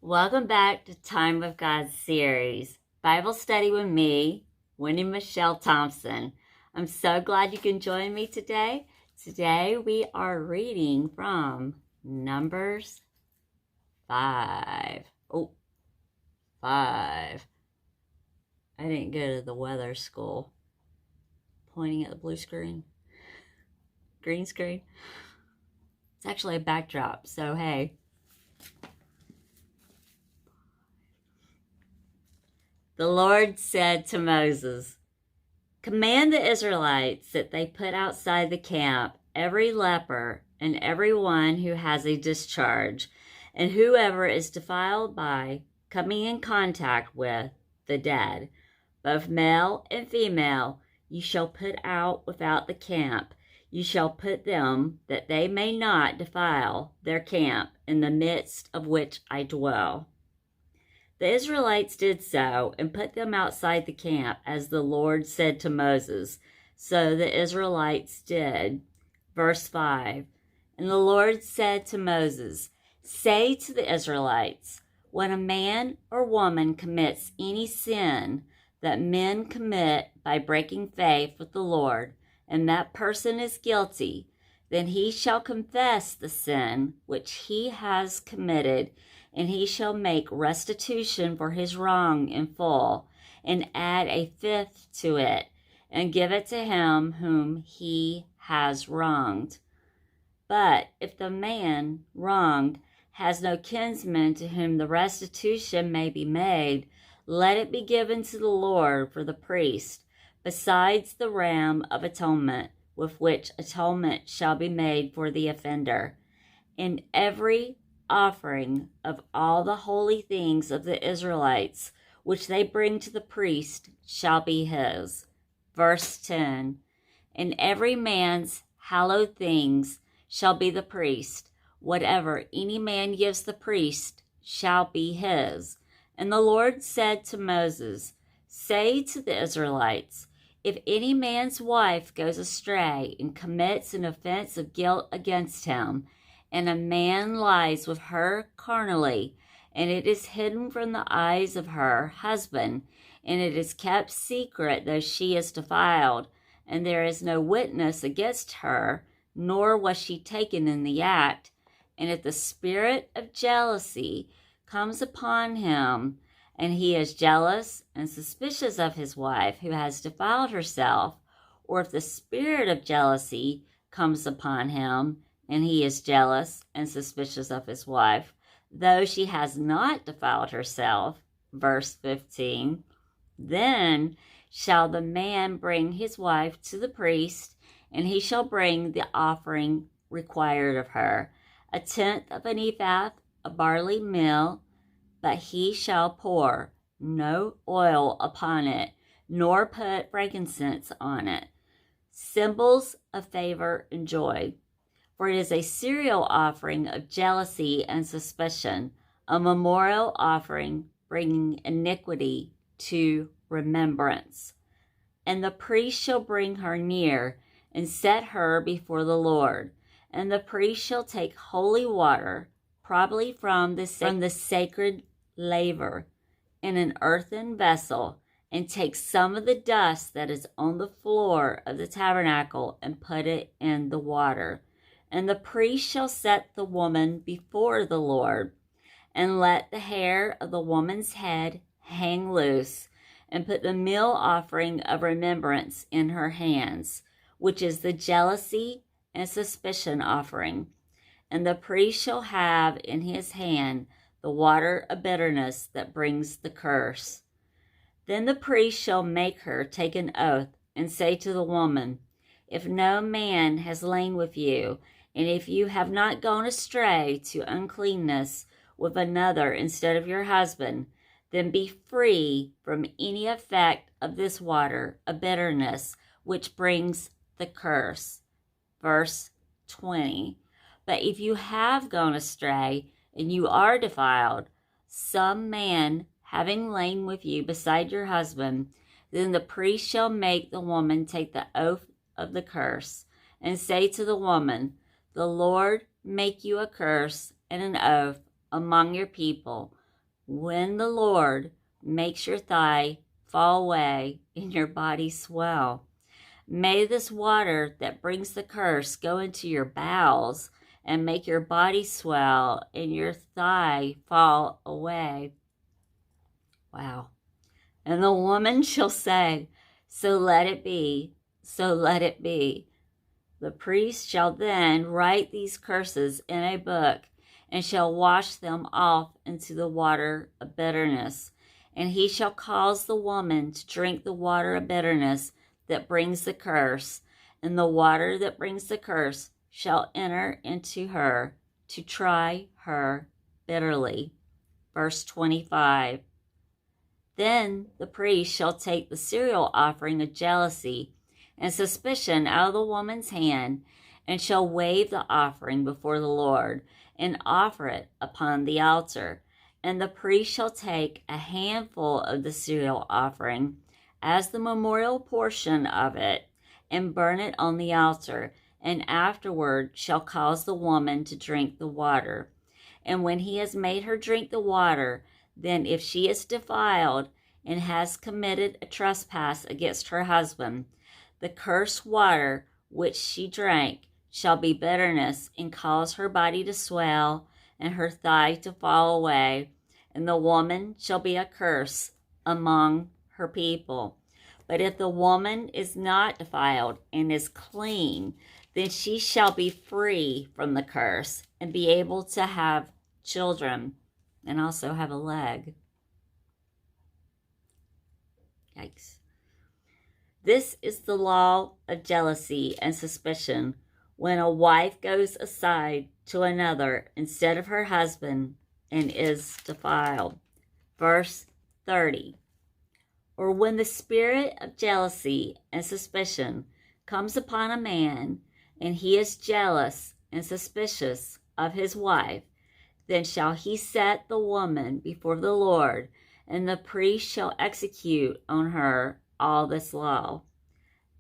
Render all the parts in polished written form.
Welcome back to Time with God series, Bible study with me, WendyMichelle Thompson. I'm so glad you can join me today. Today we are reading from Numbers 5. Oh, 5. I didn't go to the weather school. Pointing at the blue screen. Green screen. It's actually a backdrop, so hey. The Lord said to Moses, "Command the Israelites that they put outside the camp every leper and every one who has a discharge, and whoever is defiled by coming in contact with the dead, both male and female, you shall put out without the camp. You shall put them, that they may not defile their camp in the midst of which I dwell." The Israelites did so and put them outside the camp as the Lord said to Moses. So the Israelites did. Verse 5. And the Lord said to Moses, "Say to the Israelites, when a man or woman commits any sin that men commit by breaking faith with the Lord, and that person is guilty, then he shall confess the sin which he has committed, and he shall make restitution for his wrong in full, and add a fifth to it, and give it to him whom he has wronged. But if the man wronged has no kinsman to whom the restitution may be made, let it be given to the Lord for the priest, besides the ram of atonement, with which atonement shall be made for the offender. In every offering of all the holy things of the Israelites, which they bring to the priest, shall be his." Verse 10. "And every man's hallowed things shall be the priest. Whatever any man gives the priest shall be his." And the Lord said to Moses, "Say to the Israelites, if any man's wife goes astray and commits an offense of guilt against him, and a man lies with her carnally, and it is hidden from the eyes of her husband, and it is kept secret though she is defiled, and there is no witness against her, nor was she taken in the act, and if the spirit of jealousy comes upon him, and he is jealous and suspicious of his wife who has defiled herself, or if the spirit of jealousy comes upon him, and he is jealous and suspicious of his wife, though she has not defiled herself," verse 15, "then shall the man bring his wife to the priest, and he shall bring the offering required of her, 1/10 of an ephah of barley meal, but he shall pour no oil upon it, nor put frankincense on it, symbols of favor and joy. For it is a cereal offering of jealousy and suspicion, a memorial offering bringing iniquity to remembrance. And the priest shall bring her near and set her before the Lord. And the priest shall take holy water, probably from the sacred laver, in an earthen vessel, and take some of the dust that is on the floor of the tabernacle and put it in the water. And the priest shall set the woman before the Lord, and let the hair of the woman's head hang loose, and put the meal offering of remembrance in her hands, which is the jealousy and suspicion offering. And the priest shall have in his hand the water of bitterness that brings the curse. Then the priest shall make her take an oath, and say to the woman, if no man has lain with you, and if you have not gone astray to uncleanness with another instead of your husband, then be free from any effect of this water of bitterness, which brings the curse. Verse 20. But if you have gone astray, and you are defiled, some man having lain with you beside your husband, then the priest shall make the woman take the oath of the curse, and say to the woman, the Lord make you a curse and an oath among your people, when the Lord makes your thigh fall away and your body swell. May this water that brings the curse go into your bowels and make your body swell and your thigh fall away. Wow. And the woman shall say, so let it be, so let it be. The priest shall then write these curses in a book and shall wash them off into the water of bitterness. And he shall cause the woman to drink the water of bitterness that brings the curse, and the water that brings the curse shall enter into her to try her bitterly. Verse 25. Then the priest shall take the cereal offering of jealousy and suspicion out of the woman's hand, and shall wave the offering before the Lord, and offer it upon the altar. And the priest shall take a handful of the cereal offering as the memorial portion of it, and burn it on the altar, and afterward shall cause the woman to drink the water. And when he has made her drink the water, then if she is defiled and has committed a trespass against her husband, the cursed water which she drank shall be bitterness, and cause her body to swell and her thigh to fall away, and the woman shall be a curse among her people. But if the woman is not defiled and is clean, then she shall be free from the curse and be able to have children and also have a leg. Yikes. This is the law of jealousy and suspicion, when a wife goes aside to another instead of her husband and is defiled. Verse 30. Or when the spirit of jealousy and suspicion comes upon a man, and he is jealous and suspicious of his wife, then shall he set the woman before the Lord, and the priest shall execute on her all this law.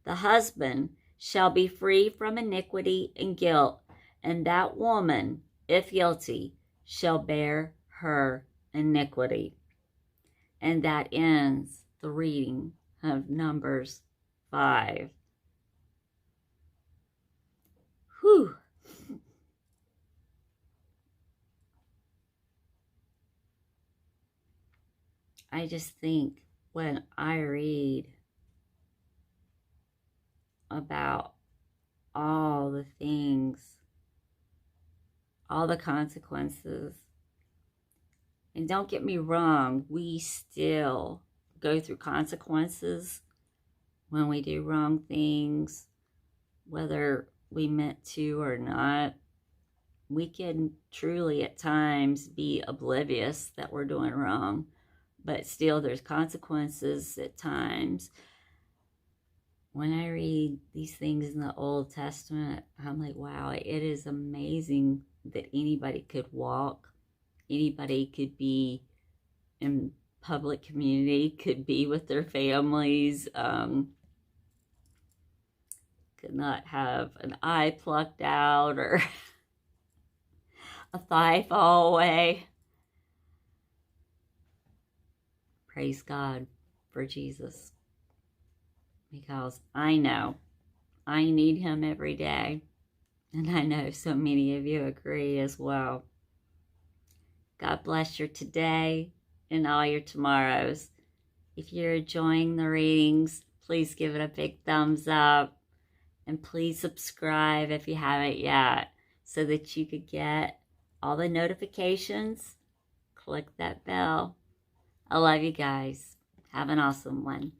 The husband shall be free from iniquity and guilt, and that woman, if guilty, shall bear her iniquity. And that ends the reading of Numbers 5. Whew. I just think when I read about all the things, all the consequences, and don't get me wrong, we still go through consequences when we do wrong things, whether we meant to or not. We can truly at times be oblivious that we're doing wrong, but still there's consequences at times. When I read these things in the Old Testament, I'm like, wow, it is amazing that anybody could walk, anybody could be in public community, could be with their families, could not have an eye plucked out or a thigh fall away. Praise God for Jesus, because I know I need him every day, and I know so many of you agree as well. God bless your today and all your tomorrows. If you're enjoying the readings, please give it a big thumbs up, and please subscribe if you haven't yet, so that you could get all the notifications. Click that bell. I love you guys. Have an awesome one.